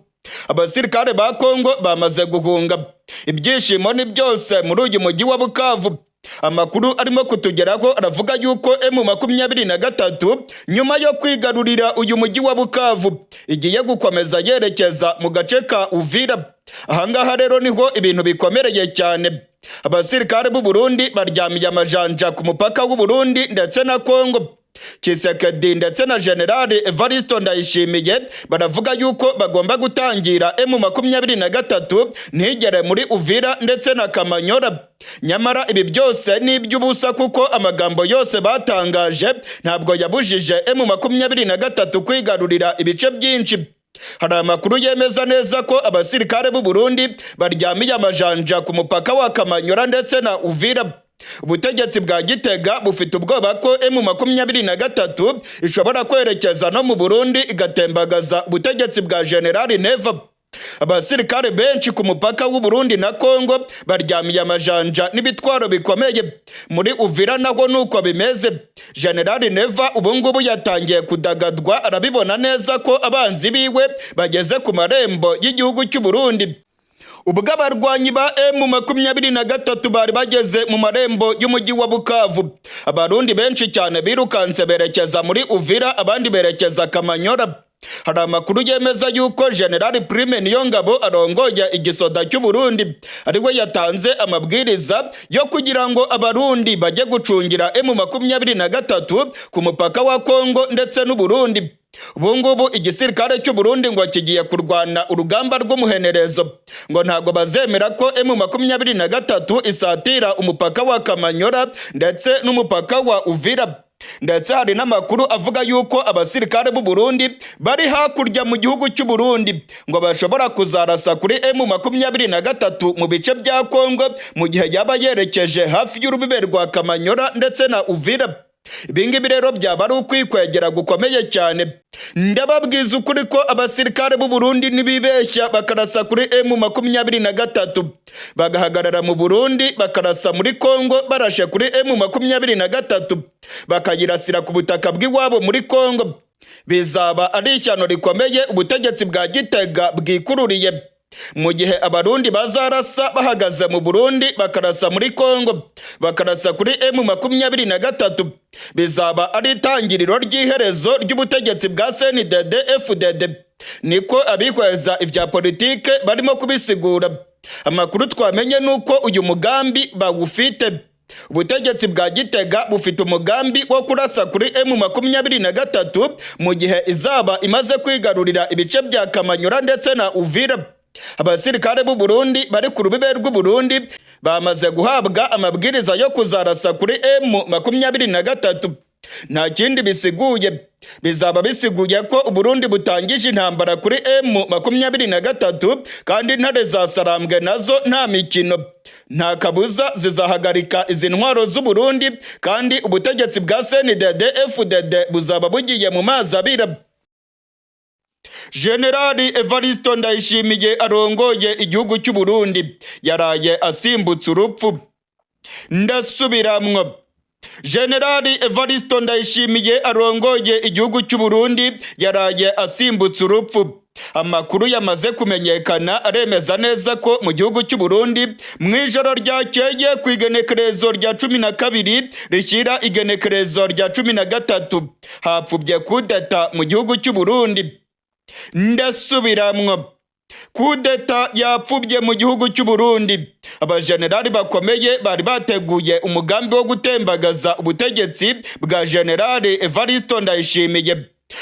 Abasirikare ba Kongo bamaze guhunga. Ibyishimo ni byose muri uyu mujyi wa Bukavu. Amakuru arimo kutugeraho aravuga yuko M23 nyuma yo kwigarurira uyu mujyi wa Bukavu igiye gukomeza yerekeza mu gace ka Uvira. Ahangaha rero niho ibintu bikomereye cyane. Abasirikare b'u Burundi baryamiye amajanja ku mupaka w'u Burundi ndetse na Kongo. Tshisekedi ndetse na General Evariste Ndayishimiye baravuga yuko bagomba gutangira M23 ntigere muri Uvira ndetse na Kamanyora. Nyamara ibi byose ni iby'ubusa kuko amagambo yose batangaje ntabwo yabujije M23 kwigarurira ibice byinshi. Hari amakuru yemeza neza ko abasirikare b'u Burundi baryamiye amajanja ku mupaka wa Kamanyora ndetse na Uvira. Ubutegetsi bwa Gitega bufite ubwoba ko M23 ishobora kwerekeza no mu Burundi igatembagaza ubutegetsi bwa General Neva. Abasirikare benshi ku mupaka w'u Burundi na Kongo baryamiye amajanja n'ibitwaro bikomeye. Muri Uvira naho nuko bimeze. General Neva ubungubu yatangiye kudagadwa, arabibona neza ko abanzi biwe bageze ku marembo y'igihugu cy'u Burundi. Ubwo abarwanyi ba M23 bari bageze mu marembo y'umujyi wa Bukavu, abarundi benshi cyane birukanse berekeza muri Uvira, abandi berekeza Kamanyora. Hari amakuru yemeza yuko General Prime Niyongabo arongoye igisoda cy'u Burundi ariwe yatanze amabwiriza yo kugira ngo abarundi bajye gucungira M23 ku mupaka wa Kongo ndetse n'u Burundi. Ubungubu igisirikare cy'u Burundi ngo kigiye kurwana urugamba rw'umuhenerezo, ngo ntago bazemera ko M23 isatira umupaka wa Kamanyora ndetse n'umupaka wa Uvira. Ndetse hari n'amakuru avuga yuko abasirikare b'u Burundi bari hakurya mu gihugu cy'u Burundi ngo bashobora kuzarasa kuri M23 mu bice bya Kongo mu gihe yaba yerekeje hafi y'urubibe rwa Kamanyora ndetse na Uvira. Ibingibi rero byaba ari ukwikwegera gukomeye cyane. Ndababwiza ukuri ko abasirikare b'u Burundi nibibeshya bakarasa kuri M23 bagahagarara mu Burundi bakarasa muri Kongo barashe kuri M23 bakayirasira ku butaka bw'iwabo muri Kongo, bizaba ari ishyano rikomeye ubutegetsi bwa Gitega bwikururiye. Mu gihe abarundi bazarasa bahagaze mu Burundi bakarasa muri Kongo bakarasa kuri M23 bizaba ari itangiriro ry'iherezo ry'ubutegetsi bwa CNDD FDD. Niko abihweza ivya politike barimo kubisigura. Amakuru twamenye nuko uyu mugambi bawufite. Ubutegetsi bwa Gitega bufite umugambi wo kurasa kuri M23 mu gihe izaba imaze kwigarurira ibice bya Kamanyora ndetse na Uvira. Abasirikare b'u Burundi bari ku rubibe rw'u Burundi bamaze guhabwa amabwiriza yo kuzarasa kuri M23. Nta kindi bisiguye, bizaba bisiguye ko u Burundi butangije intambara kuri M23 kandi intare za Sarambwe nazo nta mikino. Nta kabuza zizahagarika izi ntwaro z'u Burundi kandi ubutegetsi bwa CNDD FDD buzaba bugiye mu mazi abira. General Evariste Ndayishimiye arongoye igihugu cy'u Burundi yaraye asimbutse urupfu. Ndasubiramwo. General Evariste Ndayishimiye arongoye igihugu cy'u Burundi yaraye asimbutse urupfu. Amakuru yamaze kumenyekana aremeza neza ko mu gihugu cy'u Burundi mu ijoro ryakeye ku igenekerezo rya 12 rishyira igenekerezo rya 13 hapfubye kudeta mu gihugu cy'u Burundi. Ndasubiramwo. Kudeta yapfubye mu gihugu cy'u Burundi. Abajenerali bakomeye bari bateguye umugambi wo gutembagaza ubutegetsi bwa General Evariste Ndayishimiye.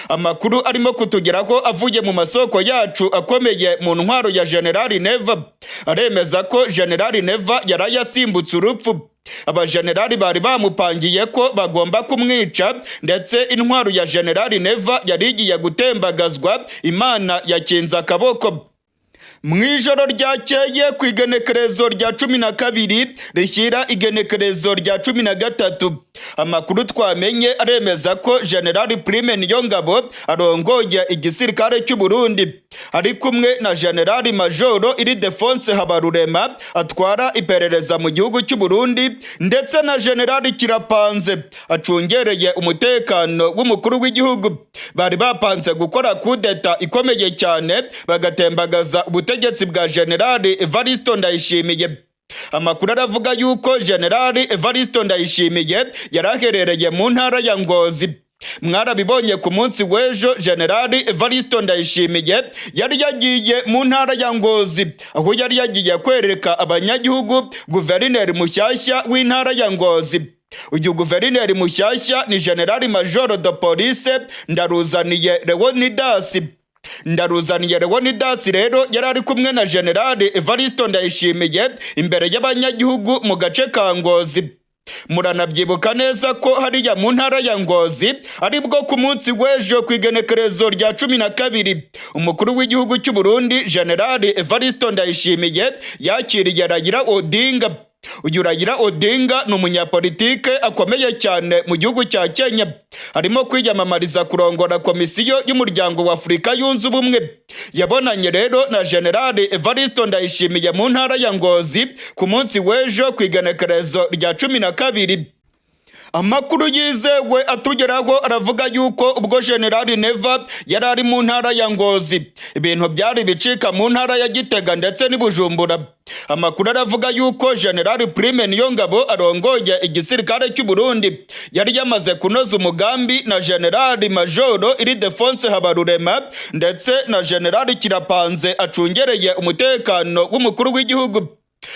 Amakuru arimo kutugeraho avuye mu masoko yacu akomeye mu ntwaro ya General Neva aremeza ko General Neva yarayasimbutse urupfu. abajenerali bari bamupangiye ko bagomba kumwica, ndetse intwaro ya Generali Neva yari igiye gutembagazwa, Imana yakinze akaboko. Mu ijoro ryakeye ku igenekerezo rya 12 rishyira igenekerezo rya 13, amakuru twamenye aremeza ko Generali Prime Niyongabo arongoye igisirikare cy'u Burundi ari kumwe na Generali Majoro Ildefonse Habarurema atwara iperereza mu gihugu cy'u Burundi, ndetse na Generali Kirapanze acungereye umutekano w'umukuru w'igihugu. Bari bapanze gukora kudeta ikomeye cyane bagatembagaza ubutegetsi bwa Generali Evaristo Ndayishimiye. Amakuru aravuga yuko Generali Evaristo Ndayishimiye yaraherereye mu ntara ya Ngozi. Mwarabibonye ku munsi w'ejo, Generali Evaristo Ndayishimiye yari yagiye mu ntara ya Ngozi, aho yari yagiye kwereka abanyagihugu guverineri mushyashya w'intara ya Ngozi. Uyu guverineri mushyashya ni Generali Majoro de Police Ndaruzaniye Leonidas rero yari ari kumwe na Generali Evaristo Ndayishimiye imbere y'abanyagihugu mu gace ka Ngozi. Muranabyibuka neza ko hariya mu ntara ya Ngozi aribwo ku munsi w'ejo ku igenekerezo rya 12 umukuru w'igihugu cy'u Burundi Generali Evaristo Ndayishimiye yakiriye Raila Odinga. Uyu Raila Odinga ni umunyapolitike akomeye cyane mu gihugu cya Kenya, arimo kwiyamamariza kurongora komisiyo y'umuryango wa Afurika yunze ubumwe. Yabonanye rero na Generali Evaristo Ndayishimiye mu ntara ya Ngozi ku munsi w'ejo ku igenekerezo rya 12. Amakuru yizewe atugeraho aravuga yuko ubwo Generali Neva yari ari mu ntara ya Ngozi, ibintu byari bicika mu ntara ya Gitega ndetse n'Ibujumbura. Amakuru aravuga yuko Generali Prime Niyongabo arongoye igisirikare cy'u Burundi yari yamaze kunoza umugambi na Generali Majoro Ildefonse Habarurema ndetse na Generali Kirapanze acungereye umutekano w'umukuru w'igihugu.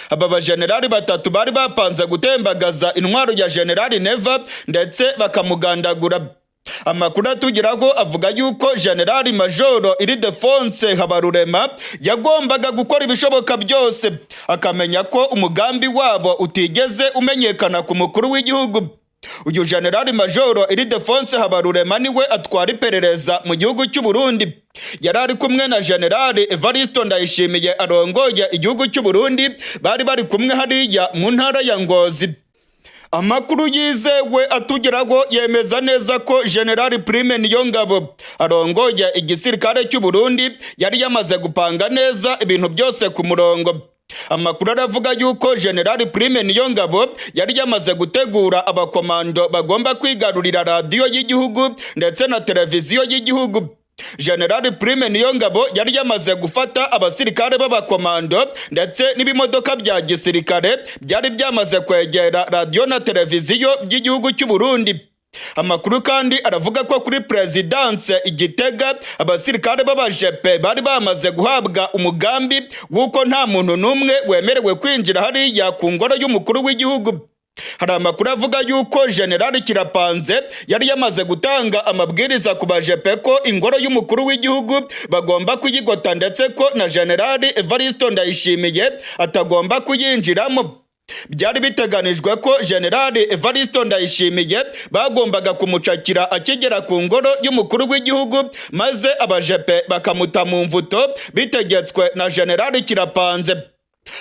Aba bajenerali batatu bari bapanze gutembagaza intwaro ya Generali Neva ndetse bakamugandagura. Amakuru atugeraho avuga yuko Generali Majoro Ildefonse Habarurema yagombaga gukora ibishoboka byose akamenya ko umugambi wabo utigeze umenyekana ku mukuru w'igihugu. Uyu Generali Majoro Ildefonse Habarurema niwe atwara iperereza mu gihugu cy'u Burundi. Yari ari kumwe na Generali Evaristo Ndayishimiye arongoye igihugu cy'u Burundi, bari kumwe hariya mu ntara ya Ngozi. Amakuru yizewe atugeraho yemeza neza ko Generali Prime Niyongabo arongoye igisirikare cy'u Burundi yari yamaze gupanga neza ibintu byose ku murongo. Amakuru aravuga yuko Generali Prime Niyongabo yari yamaze gutegura abakomando bagomba kwigarurira radiyo y'igihugu ndetse na televiziyo y'igihugu. Generali Prime Niyongabo yari yamaze gufata abasirikare b'abakomando ndetse n'ibimodoka bya gisirikare byari byamaze kwegera radiyo na televiziyo by'igihugu cy'u Burundi. Amakuru kandi aravuga ko kuri Presidence Igitega abasirikare b'abajepe bari bamaze guhabwa umugambi w'uko nta muntu n'umwe wemerewe kwinjira hariya ku ngoro y'umukuru w'igihugu. Hari amakuru avuga yuko Generali Kirapanze yari yamaze gutanga amabwiriza ku bajepe ko ingoro y'umukuru w'igihugu bagomba kuyigota ndetse ko na Generali Evaristo Ndayishimiye atagomba kuyinjiramo. Byari biteganijwe ko Generali Evaristo Ndayishimiye bagombaga kumucakira akigera ku ngoro y'umukuru w'igihugu, maze abajepe bakamuta mu mvuto bitegetswe na Generali Kirapanze.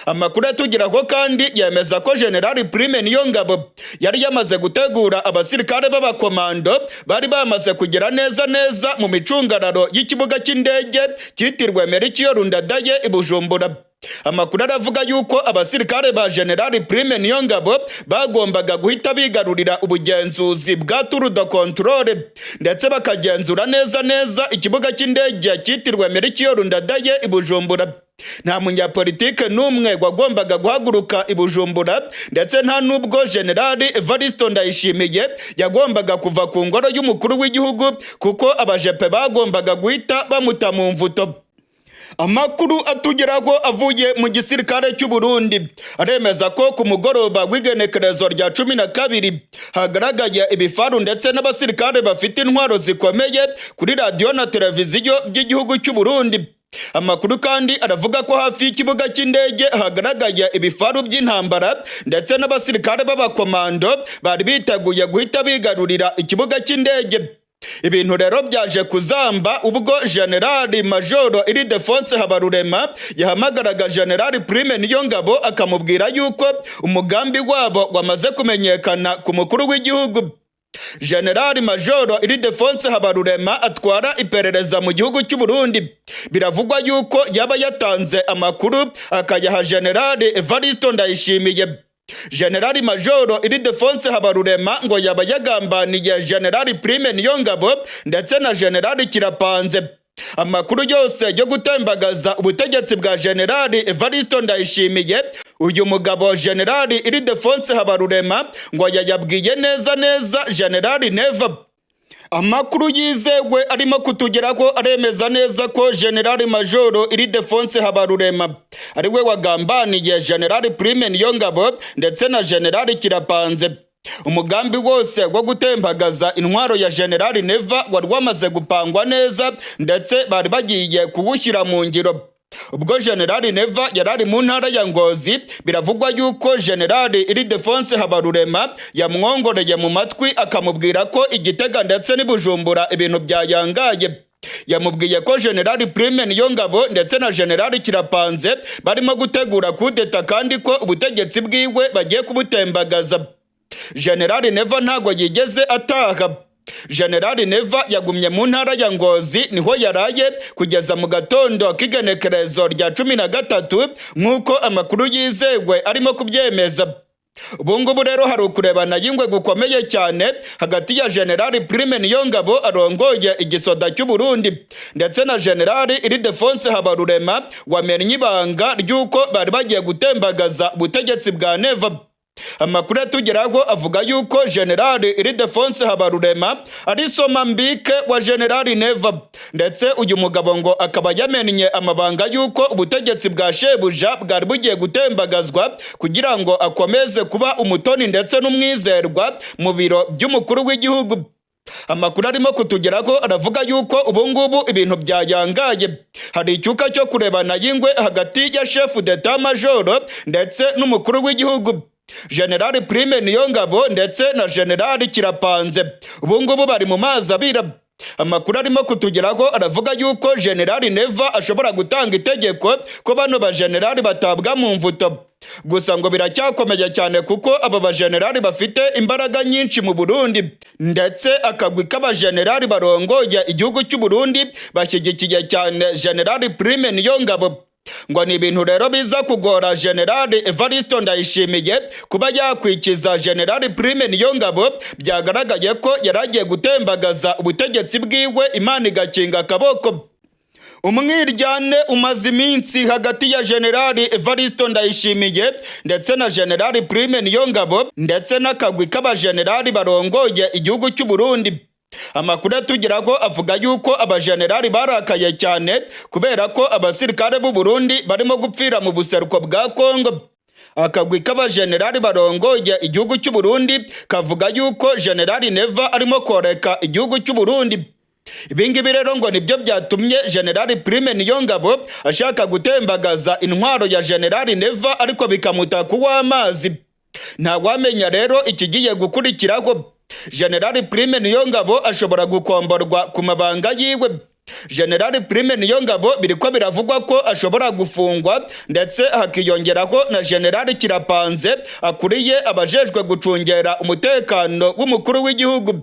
Amakuru atugeraho kandi yemeza ko Generali Prime Niyongabo yari yamaze gutegura abasirikare b'abakomando bari bamaze kugera neza mu micungararo y'ikibuga cy'indege cyitiriwe Melchior Ndadaye i Bujumbura. Amakuru aravuga yuko abasirikare ba Generali Prime Niyongabo bagombaga guhita bigarurira ubugenzuzi bwa Tour de Contrôle ndetse bakagenzura neza ikibuga cy'indege cyitiriwe Melchior Ndadaye i Bujumbura. Nta munyapolitike n'umwe wagombaga guhaguruka i Bujumbura ndetse nta nubwo Generali Evaristo Ndayishimiye yagombaga kuva ku ngoro y'umukuru w'igihugu kuko abajepe bagombaga guhita bamuta mu mvuto. Amakuru atugeraho avuye mu gisirikare cy'u Burundi aremeza ko ku mugoroba w'igenekerezo rya 12 hagaragaye ibifaru ndetse n'abasirikare bafite intwaro zikomeye kuri radiyo na televiziyo by'igihugu cy'u Burundi. Amakuru kandi aravuga ko hafi y'ikibuga cy'indege hagaragaye ibifaru by'intambara ndetse n'abasirikare b'abakomando bari biteguye guhita bigarurira ikibuga cy'indege. Ibintu rero byaje kuzamba ubwo Generali Majoro Ildefonse Habarurema yahamagaraga Generali Prime Niyongabo akamubwira yuko umugambi wabo wamaze kumenyekana ku mukuru w'igihugu. Generali Majoro Ildefonse Habarurema atwara iperereza mu gihugu cy'u Burundi. Biravugwa yuko yaba yatanze amakuru akayaha Generali Evaristo Ndayishimiye. Generali Majoro Ildefonse Habarurema ngo yaba yagambaniye Generali Prime Niyongabo ndetse na Generali Kirapanze. Amakuru yose yo gutembagaza ubutegetsi bwa Generali Evaristo Ndayishimiye, uyu mugabo Generali Ildefonse Habarurema ngo yayabwiye neza Generali Neva. Amakuru yizewe arimo kutugeraho aremeza neza ko Generali Majoro Ildefonse Habarurema ariwe wagambaniye Generali Prime Niyongabo ndetse na Generali Kirapanze. Umugambi wose wo gutembagaza intwaro ya Generali Neva wari wamaze gupangwa neza ndetse bari bagiye kuwushyira mu ngiro. Ubwo Generali Neva yarari mu ntara ya Ngozi, biravugwa yuko Generali Ildefonse Habarurema yamwongoreye mu matwi akamubwira ko Igitega ndetse n'Ibujumbura ibintu byayangaye. Yamubwiye ko Generali Prime Niyongabo ndetse na Generali Kirapanze barimo gutegura kudeta kandi ko ubutegetsi bwiwe bagiye kubutembagaza. Generali Neva ntago yigeze ataha. Generali Neva yagumye mu ntara ya Ngozi, niho yaraye kugeza mu gatondo k'igenekerezo rya 13 nk'uko amakuru yizewe arimo kubyemeza. Ubungubu rero hari ukurebana y'ingwe gukomeye cyane hagati ya Generali Prime Niyongabo arongoye igisoda cy'u Burundi ndetse na Generali Ildefonse Habarurema wamenye ibanga ry'uko bari bagiye gutembagaza ubutegetsi bwa Neva. Amakuru atugeraho avuga yuko Generali Ildefonse Habarurema ari somambike wa Generali Neva ndetse uyu mugabo ngo akaba yamenye amabanga yuko ubutegetsi bwa shebuja bwari bugiye gutembagazwa kugira ngo akomeze kuba umutoni ndetse n'umwizerwa mu biro by'umukuru w'igihugu. Amakuru arimo kutugeraho aravuga yuko ubungubu ibintu byayangaye. Hari icyuka cyo kurebana y'ingwe hagati ya chef d'etat major ndetse n'umukuru w'igihugu. Generali Prime Niyongabo ndetse na Generali Kirapanze ubungubu bari mu mazi abira. Amakuru arimo kutugeraho aravuga yuko Generali Neva ashobora gutanga itegeko ko bano ba generali batabwa mu mvuto. Gusa ngo biracyakomeye cyane kuko aba ba generali bafite imbaraga nyinshi mu Burundi ndetse akagwi k'abajenerali barongoye igihugu cy'u Burundi bashyigikiye cyane Generali Prime Niyongabo. Ngo ni ibintu rero biza kugora Generali Evaristo Ndayishimiye kuba yakwikiza Generali Prime Niyongabo. Byagaragaye ko yaragiye gutembagaza ubutegetsi bwiwe Imana igakinga akaboko. Umwiryane umaze iminsi hagati ya Generali Evaristo Ndayishimiye ndetse na Generali Prime Niyongabo ndetse n'akagwi k'abajenerali barongoye igihugu cy'u Burundi. Amakuru atugeraho avuga yuko abajenerali barakaye cyane kubera ko abasirikare b'u Burundi barimo gupfira mu buseruko bwa Kongo. Akagwi k'abajenerali barongoye igihugu cy'u Burundi kavuga yuko Generali Neva arimo koreka igihugu cy'u Burundi. Ibingibi rero ngo nibyo byatumye Generali Prime Niyongabo ashaka gutembagaza intwaro ya Generali Neva ariko bikamuta kuw'amazi. Nta wamenya rero ikigiye gukurikiraho. Generali Prime Niyongabo ashobora gukomborwa ku mabanga yiwe. Generali Prime Niyongabo biriko biravugwa ko ashobora gufungwa ndetse hakiyongeraho na Generali Kirapanze akuriye abajejwe gucungera umutekano w'umukuru w'igihugu.